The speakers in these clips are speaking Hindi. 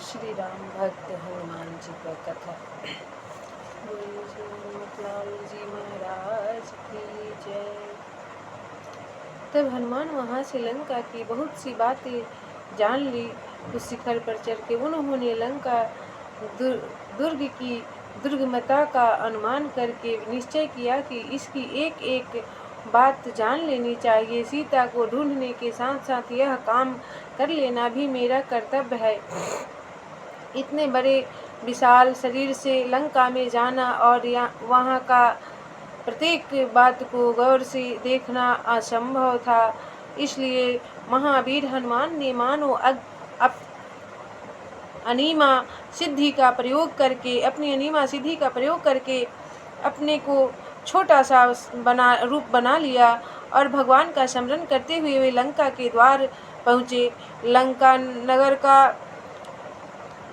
श्री राम भक्त हनुमान जी का कथा। बोलिए श्री हनुमतलाल जी महाराज की जय। तब हनुमान वहाँ से लंका की बहुत सी बातें जान ली। उस शिखर पर चढ़ के उन्होंने लंका दुर्ग की दुर्गमता का अनुमान करके निश्चय किया कि इसकी एक एक बात जान लेनी चाहिए। सीता को ढूंढने के साथ साथ यह काम कर लेना भी मेरा कर्तव्य है। इतने बड़े विशाल शरीर से लंका में जाना और वहाँ का प्रत्येक बात को गौर से देखना असंभव था। इसलिए महावीर हनुमान ने मानो अपनी अनीमा सिद्धि का प्रयोग करके अपने को छोटा सा रूप बना लिया और भगवान का स्मरण करते हुए वे लंका के द्वार पहुँचे। लंका नगर का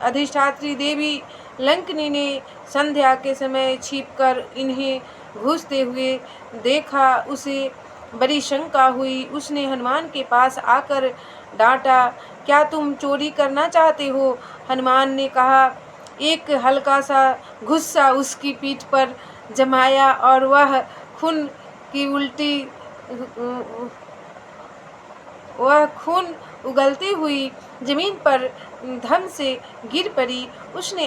अधिष्ठात्री देवी लंकिनी ने संध्या के समय छिपकर इन्हें घुसते हुए देखा। उसे बड़ी शंका हुई। उसने हनुमान के पास आकर डांटा, क्या तुम चोरी करना चाहते हो? हनुमान ने कहा। एक हल्का सा गुस्सा उसकी पीठ पर जमाया और वह खून उगलती हुई जमीन पर धम से गिर पड़ी। उसने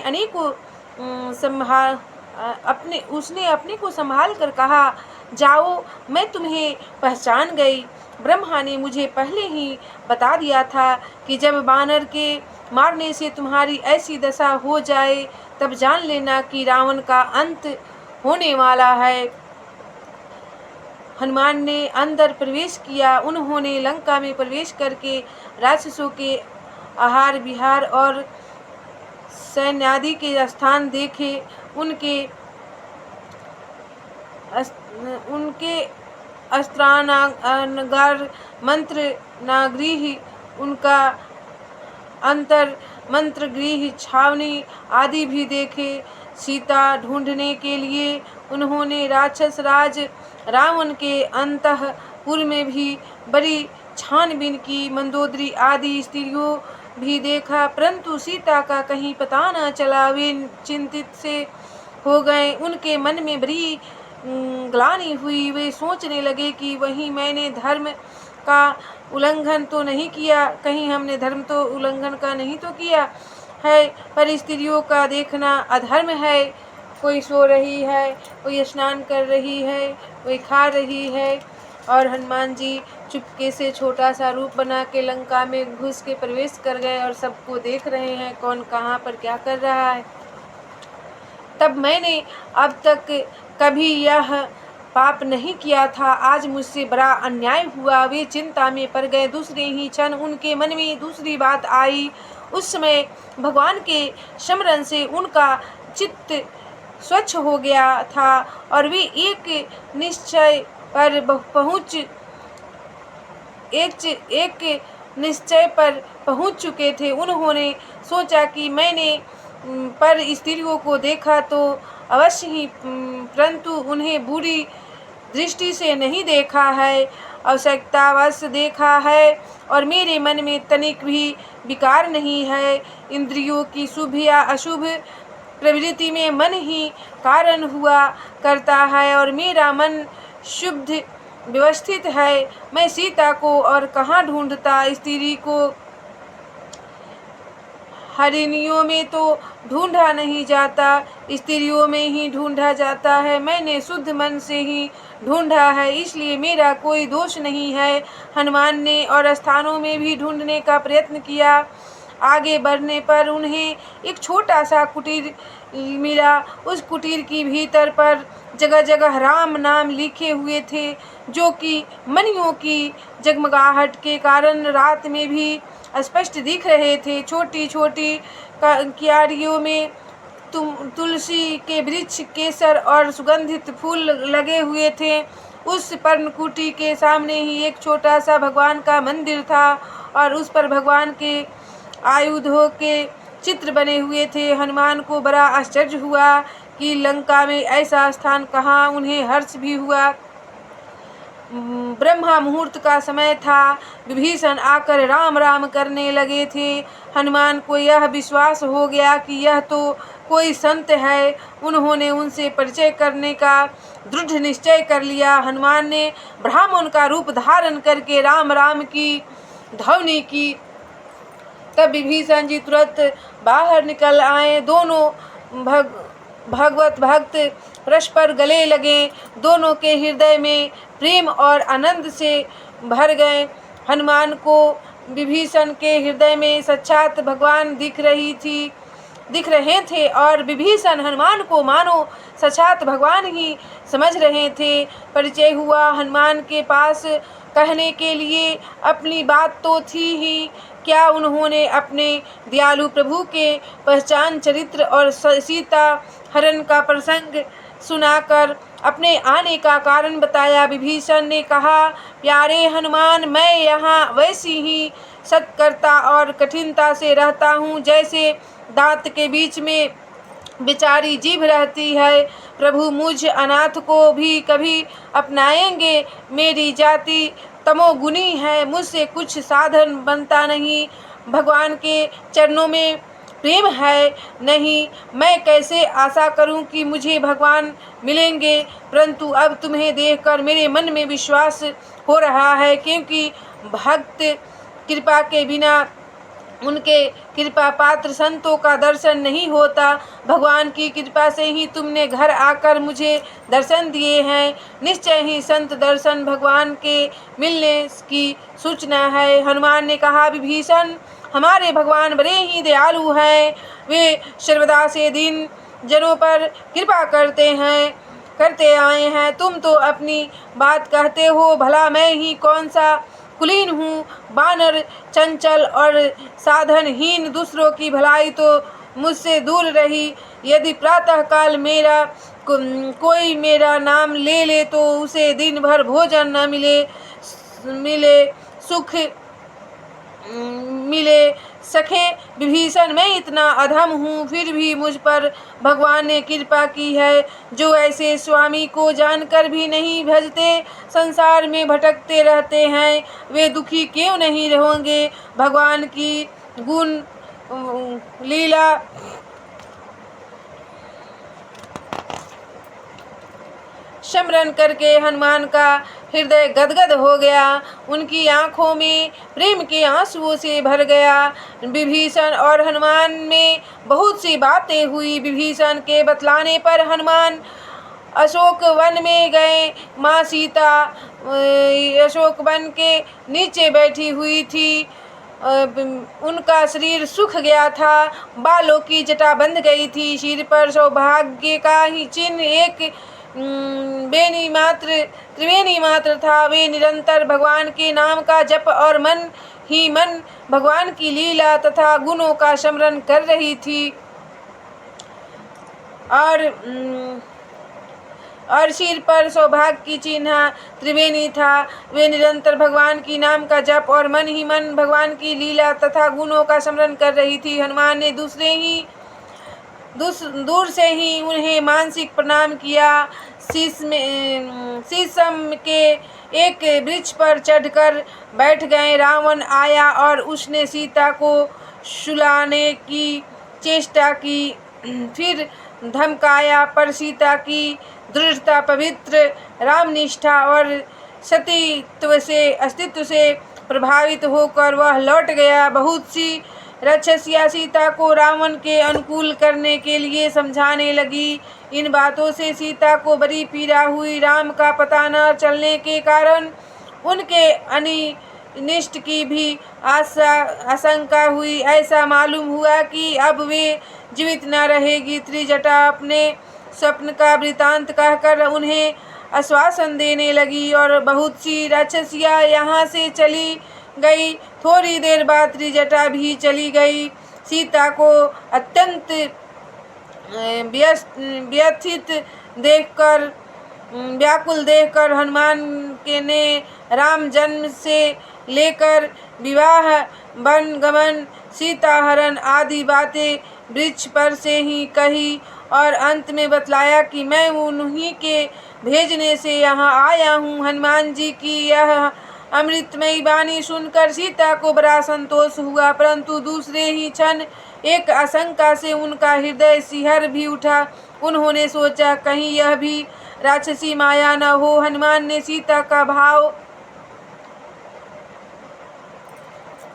अपने को संभाल कर कहा, जाओ, मैं तुम्हें पहचान गई। ब्रह्मा ने मुझे पहले ही बता दिया था कि जब बानर के मारने से तुम्हारी ऐसी दशा हो जाए तब जान लेना कि रावण का अंत होने वाला है। हनुमान ने अंदर प्रवेश किया। उन्होंने लंका में प्रवेश करके राक्षसों के आहार विहार और सैन्यादि के स्थान देखे। उनके अस्त्रागार, मंत्र नागृह, उनका अंतर मंत्र गृह, छावनी आदि भी देखे। सीता ढूंढने के लिए उन्होंने राक्षस राज रावण के अंतःपुर में भी बड़ी छानबीन की। मंदोदरी आदि स्त्रियों भी देखा, परंतु सीता का कहीं पता न चला। वे चिंतित से हो गए। उनके मन में बड़ी ग्लानि हुई। वे सोचने लगे कि वहीं मैंने धर्म का उल्लंघन तो नहीं किया, कहीं हमने धर्म तो उल्लंघन का नहीं तो किया है। पर स्त्रियों का देखना अधर्म है। कोई सो रही है, कोई स्नान कर रही है, कोई खा रही है, और हनुमान जी चुपके से छोटा सा रूप बना के लंका में घुस के प्रवेश कर गए और सबको देख रहे हैं कौन कहाँ पर क्या कर रहा है। तब मैंने अब तक कभी यह पाप नहीं किया था, आज मुझसे बड़ा अन्याय हुआ। वे चिंता में पड़ गए। दूसरे ही क्षण उनके मन में दूसरी बात आई। उस समय भगवान के स्मरण से उनका चित्त स्वच्छ हो गया था और वे एक निश्चय पर पहुंच चुके थे। उन्होंने सोचा कि मैंने पर स्त्रियों को देखा तो अवश्य ही, परंतु उन्हें बुरी दृष्टि से नहीं देखा है, आवश्यकतावश देखा है और मेरे मन में तनिक भी विकार नहीं है। इंद्रियों की शुभ या अशुभ प्रवृत्ति में मन ही कारण हुआ करता है और मेरा मन शुद्ध व्यवस्थित है। मैं सीता को और कहाँ ढूंढता? स्त्री को हरिणियों में तो ढूंढा नहीं जाता, स्त्रियों में ही ढूंढा जाता है। मैंने शुद्ध मन से ही ढूंढा है, इसलिए मेरा कोई दोष नहीं है। हनुमान ने और स्थानों में भी ढूंढने का प्रयत्न किया। आगे बढ़ने पर उन्हें एक छोटा सा कुटीर मिला। उस कुटीर की भीतर पर जगह जगह राम नाम लिखे हुए थे, जो कि मणियों की जगमगाहट के कारण रात में भी स्पष्ट दिख रहे थे। छोटी छोटी क्यारियों में तुलसी के वृक्ष, केसर और सुगंधित फूल लगे हुए थे। उस पर्णकुटी के सामने ही एक छोटा सा भगवान का मंदिर था और उस पर भगवान के आयुधों के चित्र बने हुए थे। हनुमान को बड़ा आश्चर्य हुआ कि लंका में ऐसा स्थान कहाँ। उन्हें हर्ष भी हुआ। ब्रह्मा मुहूर्त का समय था। विभीषण आकर राम राम करने लगे थे। हनुमान को यह विश्वास हो गया कि यह तो कोई संत है। उन्होंने उनसे परिचय करने का दृढ़ निश्चय कर लिया। हनुमान ने ब्राह्मण का रूप धारण करके राम राम की ध्वनि की। तब विभीषण जी तुरंत बाहर निकल आए। दोनों भगवत भक्त परस्पर गले लगे। दोनों के हृदय में प्रेम और आनंद से भर गए। हनुमान को विभीषण के हृदय में साक्षात भगवान दिख रहे थे और विभीषण हनुमान को मानो साक्षात भगवान ही समझ रहे थे। परिचय हुआ। हनुमान के पास कहने के लिए अपनी बात तो थी ही, क्या उन्होंने अपने दयालु प्रभु के पहचान चरित्र और सीता हरण का प्रसंग सुनाकर अपने आने का कारण बताया। विभीषण ने कहा, प्यारे हनुमान, मैं यहाँ वैसी ही सत्कर्ता और कठिनता से रहता हूँ जैसे दांत के बीच में बेचारी जीभ रहती है। प्रभु मुझ अनाथ को भी कभी अपनाएंगे। मेरी जाति तमोगुनी है, मुझसे कुछ साधन बनता नहीं। भगवान के चरणों में प्रेम है नहीं। मैं कैसे आशा करूं कि मुझे भगवान मिलेंगे। परंतु अब तुम्हें देखकर मेरे मन में विश्वास हो रहा है, क्योंकि भक्त कृपा के बिना उनके कृपा पात्र संतों का दर्शन नहीं होता। भगवान की कृपा से ही तुमने घर आकर मुझे दर्शन दिए हैं। निश्चय ही संत दर्शन भगवान के मिलने की सूचना है। हनुमान ने कहा, विभीषण, हमारे भगवान बड़े ही दयालु हैं। वे सर्वदा से दीन जनों पर कृपा करते आए हैं। तुम तो अपनी बात कहते हो, भला मैं ही कौन सा कुलीन हूँ, बानर, चंचल और साधनहीन। दूसरों की भलाई तो मुझसे दूर रही। यदि प्रातः काल कोई मेरा नाम ले तो उसे दिन भर भोजन न मिले सुख मिले सके। विभीषण, मैं इतना अधम हूँ, फिर भी मुझ पर भगवान ने कृपा की है। जो ऐसे स्वामी को जानकर भी नहीं भजते, संसार में भटकते रहते हैं, वे दुखी क्यों नहीं रहेंगे। भगवान की गुण लीला स्मरण करके हनुमान का हृदय गदगद हो गया। उनकी आंखों में प्रेम के आंसुओं से भर गया। विभीषण और हनुमान में बहुत सी बातें हुई। विभीषण के बतलाने पर हनुमान अशोक वन में गए। माँ सीता अशोक वन के नीचे बैठी हुई थी। उनका शरीर सूख गया था, बालों की जटा बंध गई थी। सिर पर सौभाग्य का ही चिन्ह एक त्रिवेणी मात्र था। वे निरंतर भगवान के नाम का जप और मन ही मन भगवान की लीला तथा गुणों का स्मरण कर रही थी। और सिर पर सौभाग्य की चिन्ह त्रिवेणी था। वे निरंतर भगवान की नाम का जप और मन ही मन भगवान की लीला तथा गुणों का स्मरण कर रही थी। हनुमान ने दूर से ही उन्हें मानसिक प्रणाम किया। शीशम के एक वृक्ष पर चढ़कर बैठ गए। रावण आया और उसने सीता को सुलाने की चेष्टा की, फिर धमकाया, पर सीता की दृढ़ता, पवित्र रामनिष्ठा और अस्तित्व से प्रभावित होकर वह लौट गया। बहुत सी राक्षसियाँ सीता को रावण के अनुकूल करने के लिए समझाने लगी। इन बातों से सीता को बड़ी पीड़ा हुई। राम का पता न चलने के कारण उनके अनिष्ट की भी आशंका हुई। ऐसा मालूम हुआ कि अब वे जीवित न रहेगी। त्रिजटा अपने स्वप्न का वृतांत कहकर उन्हें आश्वासन देने लगी और बहुत सी राक्षसियाँ यहाँ से चली गई। थोड़ी देर बाद त्रिजटा भी चली गई। सीता को अत्यंत व्याकुल देखकर हनुमान ने राम जन्म से लेकर विवाह, वन गमन, सीता हरण आदि बातें वृक्ष पर से ही कही और अंत में बतलाया कि मैं उन्हीं के भेजने से यहाँ आया हूँ। हनुमान जी की यह अमृतमयी वाणी सुनकर सीता को बड़ा संतोष हुआ, परंतु दूसरे ही क्षण एक आशंका से उनका हृदय सिहर भी उठा। उन्होंने सोचा कहीं यह भी राक्षसी माया न हो। हनुमान ने सीता का भाव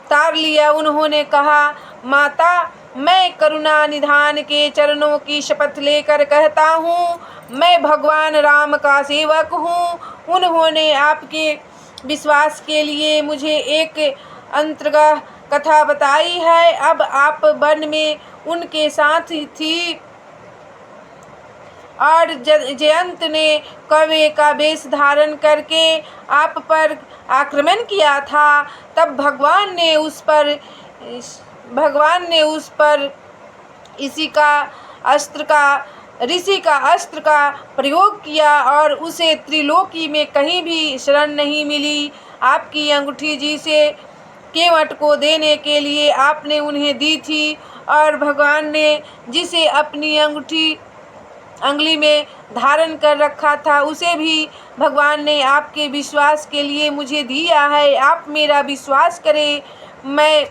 तार लिया। उन्होंने कहा, माता, मैं करुणा निधान के चरणों की शपथ लेकर कहता हूँ, मैं भगवान राम का सेवक हूँ। उन्होंने आपके विश्वास के लिए मुझे एक अंतर्गह कथा बताई है। अब आप वन में उनके साथ थी और जयंत ने कौवे का वेश धारण करके आप पर आक्रमण किया था। तब भगवान ने उस पर ऋषि का अस्त्र का प्रयोग किया और उसे त्रिलोकी में कहीं भी शरण नहीं मिली। आपकी अंगूठी जिसे केवट को देने के लिए आपने उन्हें दी थी और भगवान ने जिसे अपनी अंगुली में धारण कर रखा था, उसे भी भगवान ने आपके विश्वास के लिए मुझे दिया है। आप मेरा विश्वास करें, मैं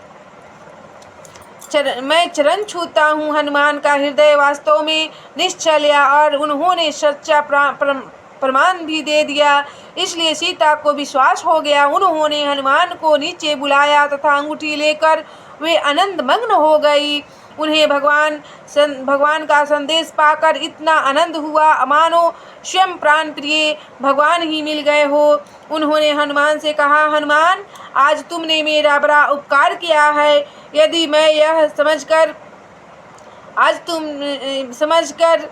चरण छूता हूँ। हनुमान का हृदय वास्तव में निश्चल और उन्होंने सच्चा प्रमाण भी दे दिया, इसलिए सीता को विश्वास हो गया। उन्होंने हनुमान को नीचे बुलाया तथा अंगूठी लेकर वे आनंद मग्न हो गई। उन्हें भगवान का संदेश पाकर इतना आनंद हुआ मानो स्वयं प्राण प्रिय भगवान ही मिल गए हो। उन्होंने हनुमान से कहा, हनुमान, आज तुमने मेरा बड़ा उपकार किया है। यदि मैं यह समझकर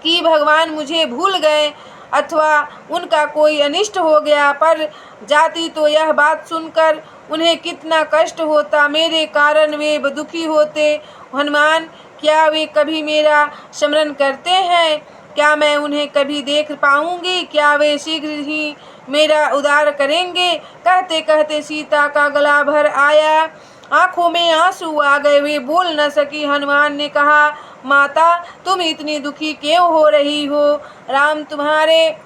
कि भगवान मुझे भूल गए अथवा उनका कोई अनिष्ट हो गया पर जाती तो यह बात सुनकर उन्हें कितना कष्ट होता। मेरे कारण वे दुखी होते। हनुमान, क्या वे कभी मेरा स्मरण करते हैं? क्या मैं उन्हें कभी देख पाऊंगी? क्या वे शीघ्र ही मेरा उद्धार करेंगे? कहते कहते सीता का गला भर आया, आंखों में आंसू आ गए। वे बोल न सकी। हनुमान ने कहा, माता, तुम इतनी दुखी क्यों हो रही हो? राम तुम्हारे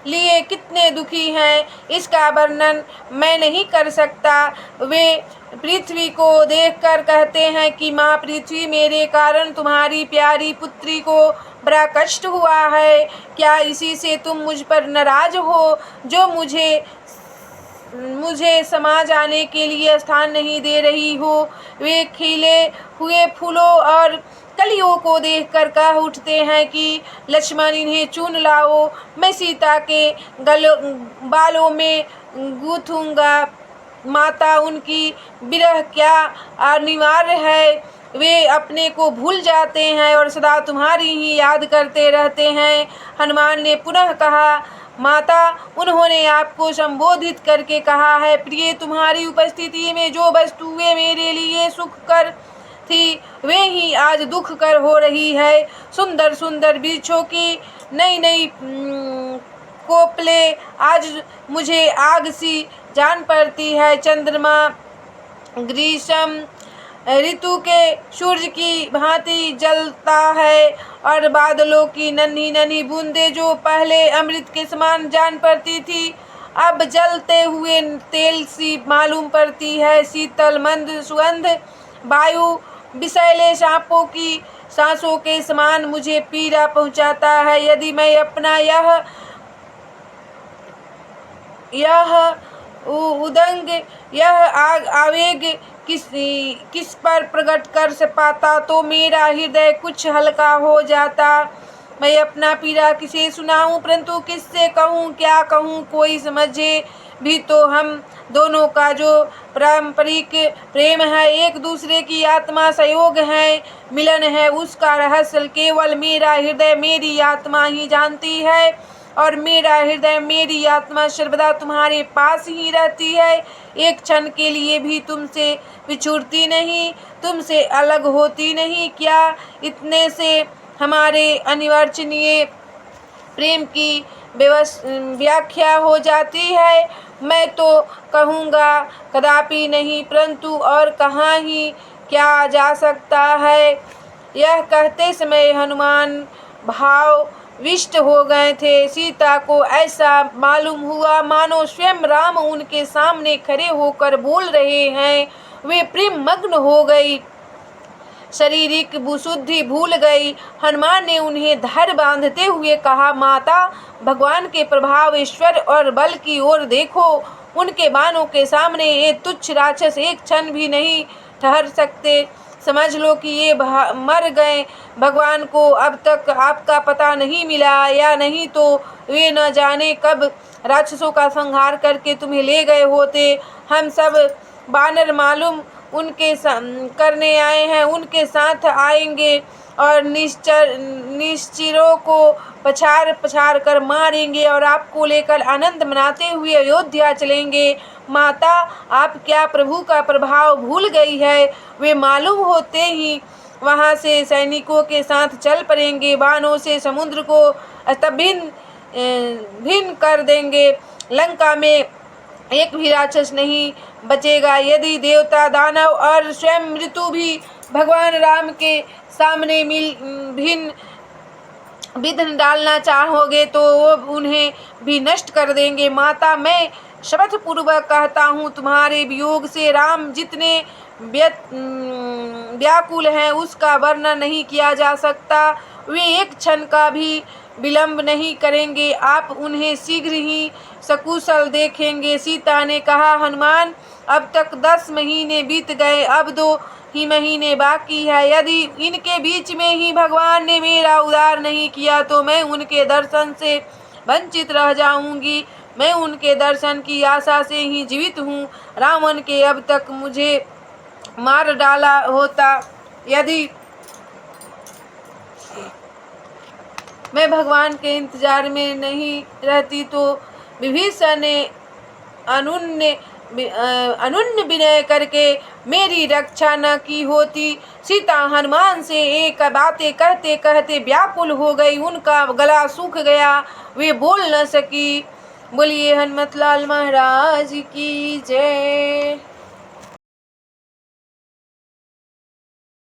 लिए कितने दुखी हैं, इसका वर्णन मैं नहीं कर सकता। वे पृथ्वी को देखकर कहते हैं कि माँ पृथ्वी, मेरे कारण तुम्हारी प्यारी पुत्री को बड़ा कष्ट हुआ है। क्या इसी से तुम मुझ पर नाराज हो, जो मुझे समा जाने के लिए स्थान नहीं दे रही हो? वे खिले हुए फूलों और कलियों को देखकर कह उठते हैं कि लक्ष्मण, इन्हें चुन लाओ, मैं सीता के बालों में गूंथूंगा। माता, उनकी विरह क्या अनिवार्य है? वे अपने को भूल जाते हैं और सदा तुम्हारी ही याद करते रहते हैं। हनुमान ने पुनः कहा, माता, उन्होंने आपको संबोधित करके कहा है, प्रिय, तुम्हारी उपस्थिति में जो वस्तुएं मेरे लिए सुखकर थी वे ही आज दुख कर हो रही है। सुंदर सुंदर वृक्षों की नई नई कोपले आज मुझे आग सी जान पड़ती है। चंद्रमा ग्रीष्म ऋतु के सूर्य की भांति जलता है और बादलों की नन्ही नन्ही बूंदें जो पहले अमृत के समान जान पड़ती थी अब जलते हुए तेल सी मालूम पड़ती है। शीतल मंद सुगंध वायु विषैले सांपों की सांसों के समान मुझे पीड़ा पहुंचाता है। यदि मैं अपना यह उदंग, यह आवेग किस पर प्रकट कर से पाता तो मेरा हृदय कुछ हल्का हो जाता। मैं अपना पीड़ा किसे सुनाऊं, परंतु किससे कहूं, क्या कहूं, कोई समझे भी तो हम दोनों का जो पारंपरिक प्रेम है, एक दूसरे की आत्मा संयोग है, मिलन है, उसका रहस्य केवल मेरा हृदय मेरी आत्मा ही जानती है और मेरा हृदय मेरी आत्मा सर्वदा तुम्हारे पास ही रहती है। एक क्षण के लिए भी तुमसे बिछुड़ती नहीं, तुमसे अलग होती नहीं। क्या इतने से हमारे अनिर्वचनीय प्रेम की व्याख्या हो जाती है। मैं तो कहूँगा कदापि नहीं, परंतु और कहाँ ही क्या जा सकता है। यह कहते समय हनुमान भावविष्ट हो गए थे। सीता को ऐसा मालूम हुआ मानो स्वयं राम उनके सामने खड़े होकर बोल रहे हैं। वे प्रेम मग्न हो गई, शारीरिक बुद्धि भूल गई। हनुमान ने उन्हें धैर्य बांधते हुए कहा, माता, भगवान के प्रभाव, ईश्वर और बल की ओर देखो। उनके बाणों के सामने ये तुच्छ राक्षस एक क्षण भी नहीं ठहर सकते। समझ लो कि ये मर गए। भगवान को अब तक आपका पता नहीं मिला, या नहीं तो वे न जाने कब राक्षसों का संहार करके तुम्हें ले गए होते। हम सब बानर मालूम उनके करने आए हैं, उनके साथ आएंगे और निश्चरों को पछाड़ पछाड़ कर मारेंगे और आपको लेकर आनंद मनाते हुए अयोध्या चलेंगे। माता, आप क्या प्रभु का प्रभाव भूल गई है? वे मालूम होते ही वहां से सैनिकों के साथ चल पड़ेंगे, बाणों से समुद्र को भिन्न कर देंगे। लंका में एक भी राक्षस नहीं बचेगा। यदि देवता, दानव और स्वयं मृत्यु भी भगवान राम के सामने विघ्न डालना चाहोगे तो वो उन्हें भी नष्ट कर देंगे। माता, मैं शपथ पूर्वक कहता हूँ, तुम्हारे वियोग से राम जितने व्याकुल हैं उसका वर्णन नहीं किया जा सकता। वे एक क्षण का भी विलंब नहीं करेंगे, आप उन्हें शीघ्र ही सकुशल देखेंगे। सीता ने कहा, हनुमान, अब तक 10 महीने बीत गए, अब 2 ही महीने बाकी है। यदि इनके बीच में ही भगवान ने मेरा उद्धार नहीं किया तो मैं उनके दर्शन से वंचित रह जाऊंगी। मैं उनके दर्शन की आशा से ही जीवित हूँ। रावण के अब तक मुझे मार डाला होता। यदि मैं भगवान के इंतजार में नहीं रहती तो विभीषण ने अनुन्य विनय करके मेरी रक्षा न की होती। सीता हनुमान से एक बातें कहते कहते व्याकुल हो गई, उनका गला सूख गया, वे बोल न सकी। बोलिए हनुमत लाल महाराज की जय।